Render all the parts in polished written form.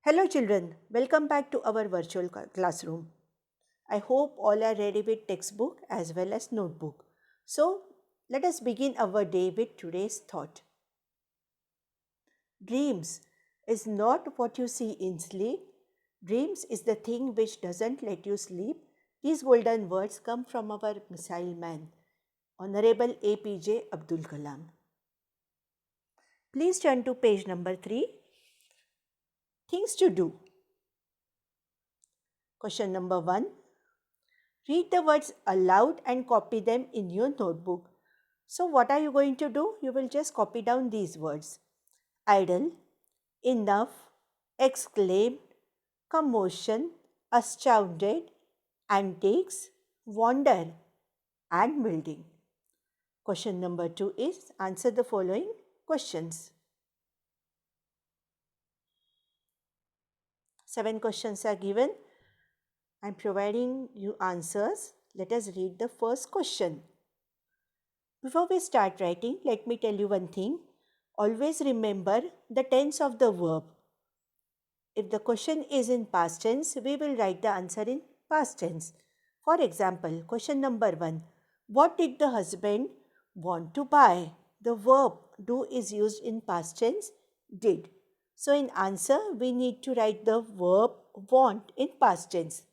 Hello children, welcome back to our virtual classroom. I hope all are ready with textbook as well as notebook. So, let us begin our day with today's thought. Dreams is not what you see in sleep. Dreams is the thing which doesn't let you sleep. These golden words come from our missile man, Honorable APJ Abdul Kalam. Please turn to page number 3. Things to do. Question number 1. Read the words aloud and copy them in your notebook. So, what are you going to do? You will just copy down these words: idle, enough, exclaimed, commotion, astounded, antiques, wonder, and building. Question number 2 is answer the following questions. 7 questions are given. I am providing you answers. Let us read the first question. Before we start writing, let me tell you one thing. Always remember the tense of the verb. If the question is in past tense, we will write the answer in past tense. For example, question number 1. What did the husband want to buy? The verb do is used in past tense, did. So in answer, we need to write the verb want in past tense.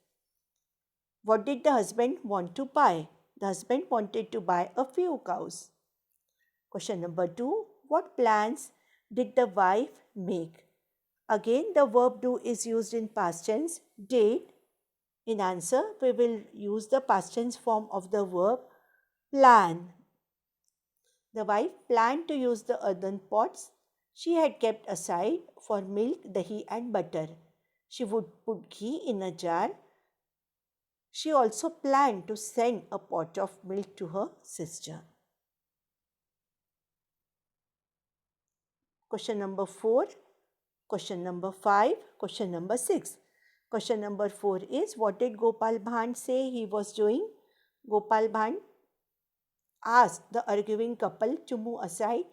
What did the husband want to buy? The husband wanted to buy a few cows. Question number 2. What plans did the wife make? Again, the verb do is used in past tense, did. In answer, we will use the past tense form of the verb plan. The wife planned to use the earthen pots she had kept aside for milk, dahi and butter. She would put ghee in a jar. She also planned to send a pot of milk to her sister. Question number 4, question number 5, question number 6. Question number 4 is, what did Gopal Bhan say he was doing? Gopal Bhan asked the arguing couple to move aside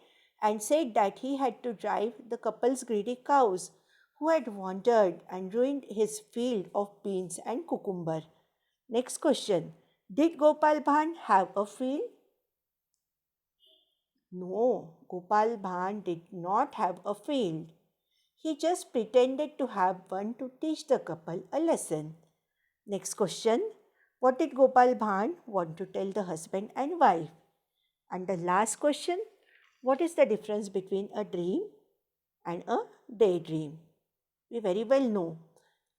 and said that he had to drive the couple's greedy cows who had wandered and ruined his field of beans and cucumber. Next question. Did Gopal Bhan have a field? No, Gopal Bhan did not have a field. He just pretended to have one to teach the couple a lesson. Next question. What did Gopal Bhan want to tell the husband and wife? And the last question. What is the difference between a dream and a daydream? We very well know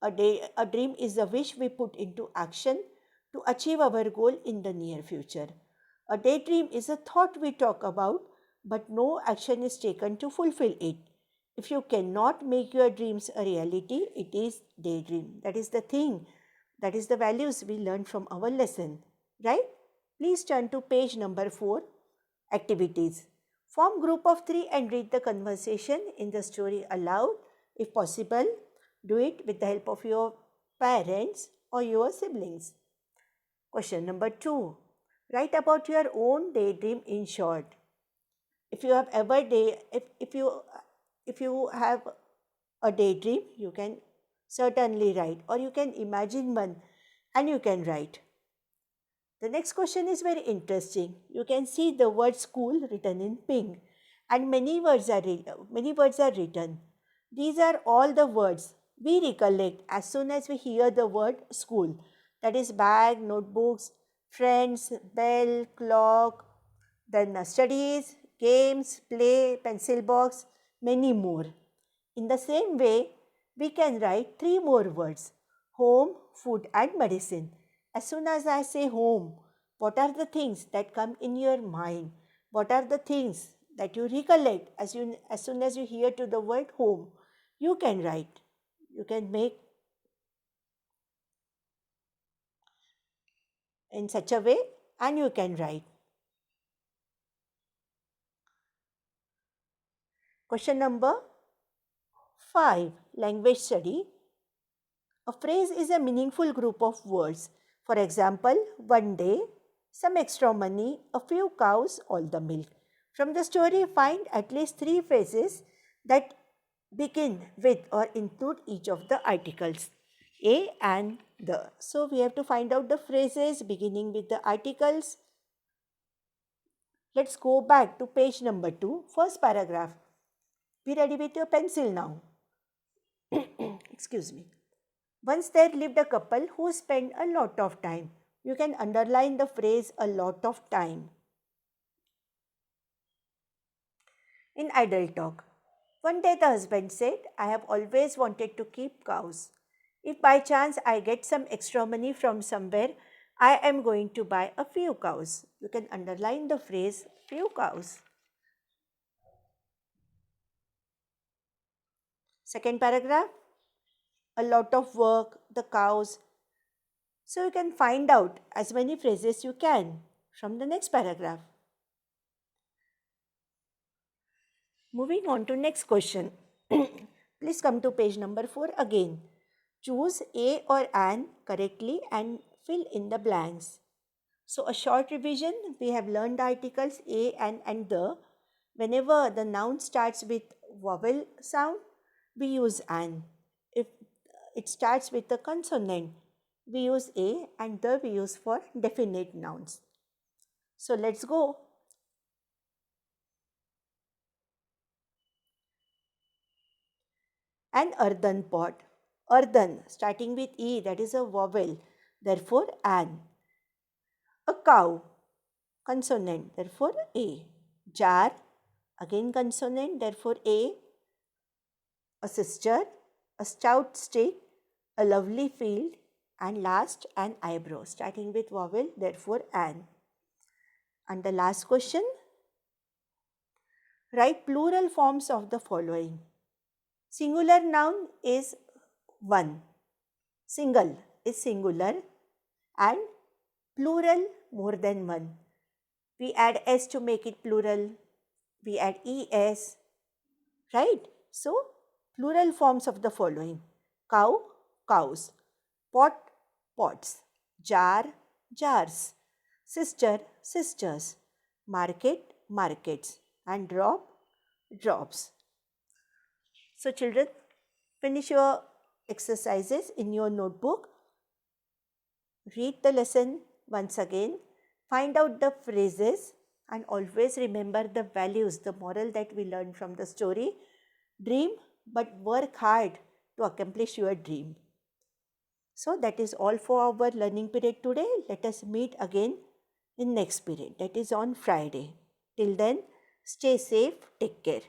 a dream is a wish we put into action to achieve our goal in the near future. A daydream is a thought we talk about, but no action is taken to fulfill it. If you cannot make your dreams a reality, it is daydream. That is the thing. That is the values we learned from our lesson. Right? Please turn to page number 4, activities. Form group of 3 and read the conversation in the story aloud. If possible, do it with the help of your parents or your siblings. Question number 2. Write about your own daydream in short. If you have ever if you have a daydream, you can certainly write, or you can imagine one and you can write. The next question is very interesting. You can see the word school written in pink, and many words are written. These are all the words we recollect as soon as we hear the word school. That is bag, notebooks, friends, bell, clock, then studies, games, play, pencil box, many more. In the same way, we can write 3 more words: home, food and medicine. As soon as I say home, what are the things that come in your mind? What are the things that you recollect as soon as you hear to the word home? You can write. You can make in such a way and you can write. Question number 5, language study. A phrase is a meaningful group of words. For example, one day, some extra money, a few cows, all the milk. From the story, find at least 3 phrases that begin with or include each of the articles, a and the. So we have to find out the phrases beginning with the articles. Let's go back to page number 2, first paragraph. Be ready with your pencil now. Excuse me. Once there lived a couple who spent a lot of time. You can underline the phrase a lot of time. In idle talk, one day the husband said, I have always wanted to keep cows. If by chance I get some extra money from somewhere, I am going to buy a few cows. You can underline the phrase few cows. Second paragraph, a lot of work, the cows. So you can find out as many phrases you can from the next paragraph. Moving on to next question. Please come to page number 4 again. Choose a or an correctly and fill in the blanks. So a short revision, we have learned articles a and the. Whenever the noun starts with vowel sound, we use an. If it starts with a consonant, we use a, and the we use for definite nouns. So let's go. An earthen pot. Earthen, starting with E, that is a vowel, therefore an. A cow, consonant, therefore A. Jar, again consonant, therefore A. A sister, a stout stick, a lovely field, and last an eyebrow, starting with vowel, therefore an. And the last question, write plural forms of the following. Singular noun is one. Single is singular and plural more than one. We add s to make it plural. We add es, right? So, plural forms of the following. Cow, cows. Pot, pots. Jar, jars. Sister, sisters. Market, markets. And drop, drops. So, children, finish your exercises in your notebook. Read the lesson once again. Find out the phrases and always remember the values, the moral that we learned from the story. Dream, but work hard to accomplish your dream. So that is all for our learning period today. Let us meet again in next period, that is on Friday. Till then, stay safe, take care.